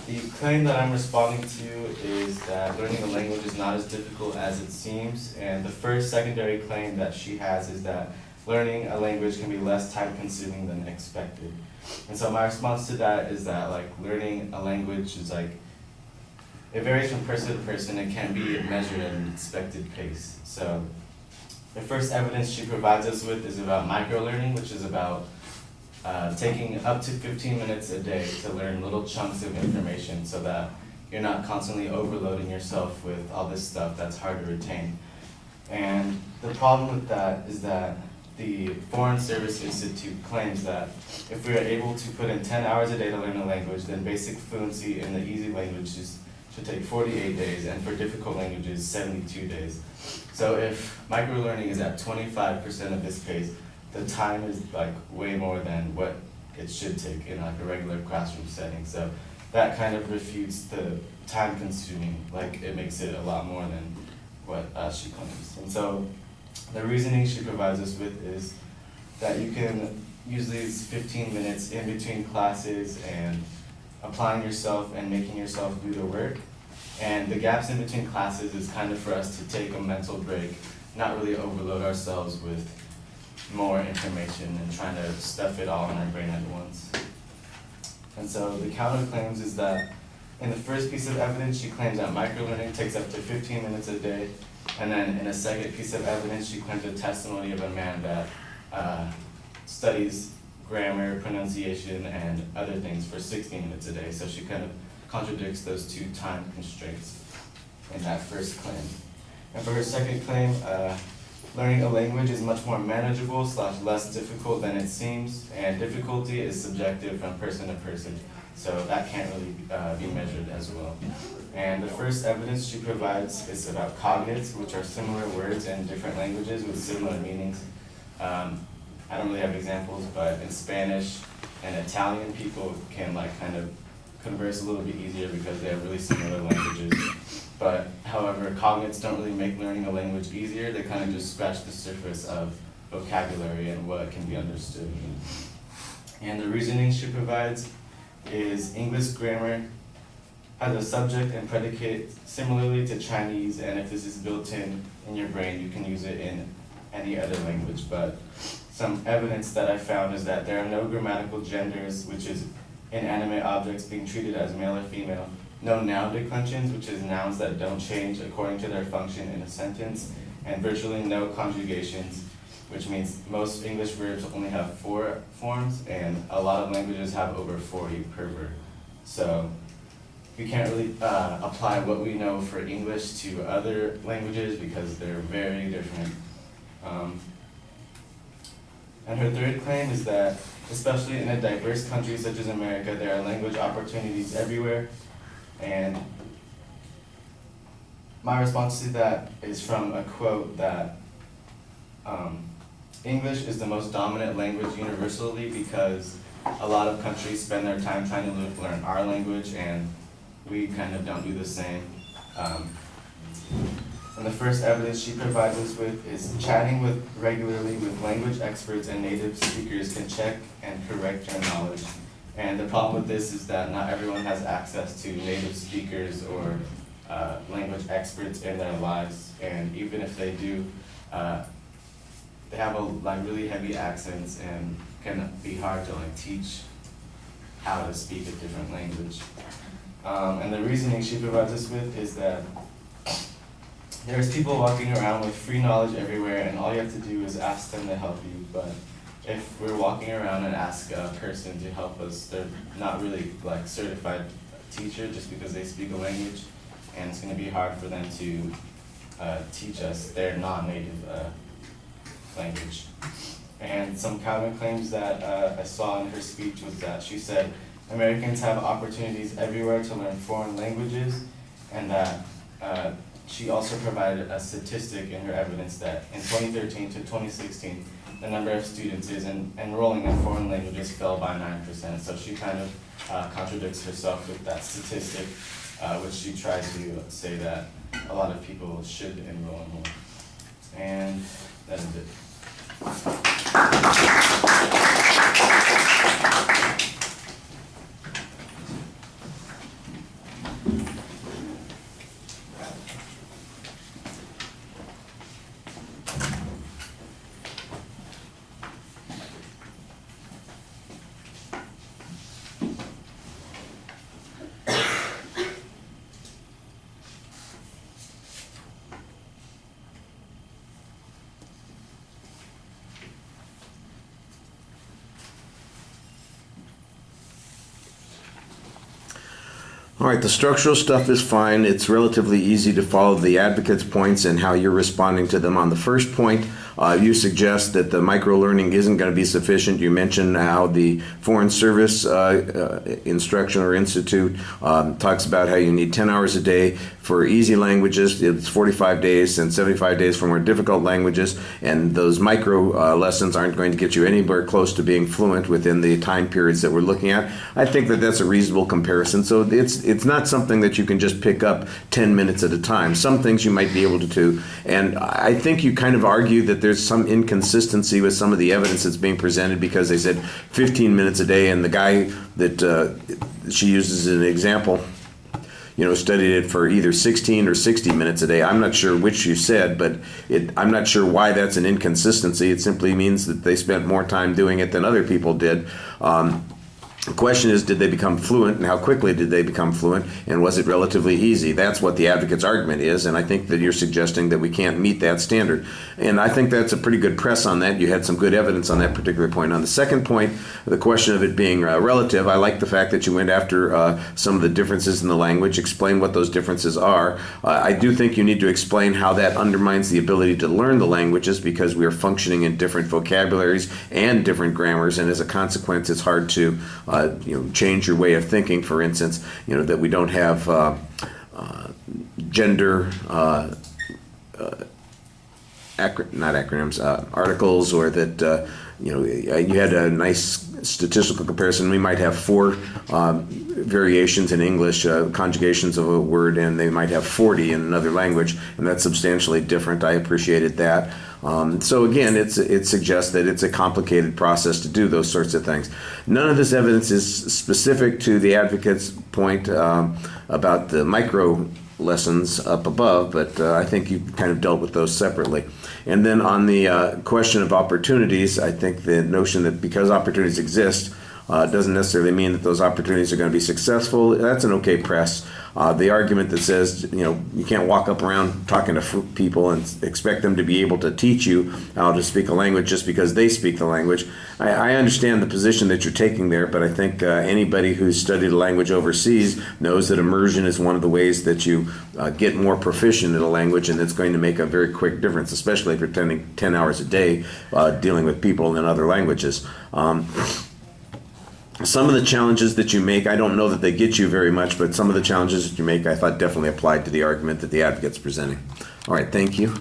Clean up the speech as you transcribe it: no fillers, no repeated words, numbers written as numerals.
The claim that I'm responding to is that learning a language is not as difficult as it seems, and the first secondary claim that she has is that learning a language can be less time-consuming than expected. And so my response to that is that learning a language is it varies from person to person and can be measured at an expected pace. So the first evidence she provides us with is about microlearning, which is about taking up to 15 minutes a day to learn little chunks of information so that you're not constantly overloading yourself with all this stuff that's hard to retain. And the problem with that is that the Foreign Service Institute claims that if we are able to put in 10 hours a day to learn a language, then basic fluency in the easy languages should take 48 days, and for difficult languages, 72 days. So if microlearning is at 25% of this pace, the time is way more than what it should take in a regular classroom setting. So that kind of refutes the time consuming, it makes it a lot more than what she claims. And so the reasoning she provides us with is that you can use these 15 minutes in between classes and applying yourself and making yourself do the work. And the gaps in between classes is kind of for us to take a mental break, not really overload ourselves with more information and trying to stuff it all in our brain at once. And so the counterclaims is that in the first piece of evidence, she claims that microlearning takes up to 15 minutes a day, and then in a second piece of evidence, she claims a testimony of a man that studies grammar, pronunciation, and other things for 60 minutes a day. So she kind of contradicts those two time constraints in that first claim. And for her second claim, learning a language is much more manageable / less difficult than it seems, and difficulty is subjective from person to person, so that can't really be measured as well. And the first evidence she provides is about cognates, which are similar words in different languages with similar meanings. I don't really have examples, but in Spanish and Italian, people can kind of converse a little bit easier because they have really similar languages. But however, cognates don't really make learning a language easier. They kind of just scratch the surface of vocabulary and what can be understood. And the reasoning she provides is English grammar has a subject and predicate similarly to Chinese, and if this is built in your brain, you can use it in any other language. But some evidence that I found is that there are no grammatical genders, which is inanimate objects being treated as male or female, no noun declensions, which is nouns that don't change according to their function in a sentence, and virtually no conjugations, which means most English verbs only have 4 forms, and a lot of languages have over 40 per verb. So we can't really apply what we know for English to other languages because they're very different. And her third claim is that, especially in a diverse country such as America, there are language opportunities everywhere. And my response to that is from a quote that English is the most dominant language universally because a lot of countries spend their time trying to learn our language, and we kind of don't do the same. And the first evidence she provides us with is chatting regularly with language experts and native speakers can check and correct your knowledge. And the problem with this is that not everyone has access to native speakers or language experts in their lives, and even if they do, they have really heavy accents and can be hard to teach how to speak a different language. And the reasoning she provides us with is that there's people walking around with free knowledge everywhere, and all you have to do is ask them to help you. But if we're walking around and ask a person to help us, they're not really certified teacher just because they speak a language, and it's going to be hard for them to teach us their non-native language. And some counterclaims that I saw in her speech was that she said Americans have opportunities everywhere to learn foreign languages, and that she also provided a statistic in her evidence that in 2013 to 2016, the number of students enrolling in foreign languages fell by 9%. So she kind of contradicts herself with that statistic, which she tried to say that a lot of people should enroll in more. And that is it. All right, the structural stuff is fine. It's relatively easy to follow the advocate's points and how you're responding to them. On the first point, you suggest that the micro-learning isn't going to be sufficient. You mentioned how the Foreign Service Instruction or Institute talks about how you need 10 hours a day for easy languages. It's 45 days and 75 days for more difficult languages, and those micro lessons aren't going to get you anywhere close to being fluent within the time periods that we're looking at. I think that that's a reasonable comparison. So it's not something that you can just pick up 10 minutes at a time. Some things you might be able to do, and I think you kind of argue that there's some inconsistency with some of the evidence that's being presented, because they said 15 minutes a day, and the guy that she uses as an example, studied it for either 16 or 60 minutes a day. I'm not sure which you said, but I'm not sure why that's an inconsistency. It simply means that they spent more time doing it than other people did. The question is, did they become fluent, and how quickly did they become fluent, and was it relatively easy? That's what the advocate's argument is, and I think that you're suggesting that we can't meet that standard. And I think that's a pretty good press on that. You had some good evidence on that particular point. On the second point, the question of it being relative, I like the fact that you went after some of the differences in the language, explain what those differences are. I do think you need to explain how that undermines the ability to learn the languages, because we are functioning in different vocabularies and different grammars, and as a consequence, it's hard to change your way of thinking. For instance, that we don't have gender not acronyms, articles, or that you had a nice statistical comparison. We might have 4 variations in English, conjugations of a word, and they might have 40 in another language, and that's substantially different. I appreciated that. So again, it suggests that it's a complicated process to do those sorts of things. None of this evidence is specific to the advocate's point about the micro lessons up above, but I think you kind of dealt with those separately. And then on the question of opportunities, I think the notion that because opportunities exist doesn't necessarily mean that those opportunities are going to be successful. That's an okay press. The argument that says, you can't walk up around talking to people and expect them to be able to teach you how to speak a language just because they speak the language. I understand the position that you're taking there, but I think anybody who's studied a language overseas knows that immersion is one of the ways that you get more proficient in a language, and it's going to make a very quick difference, especially if you're spending 10 hours a day dealing with people in other languages. Some of the challenges that you make, I don't know that they get you very much, but some of the challenges that you make I thought definitely applied to the argument that the advocate's presenting. All right, thank you.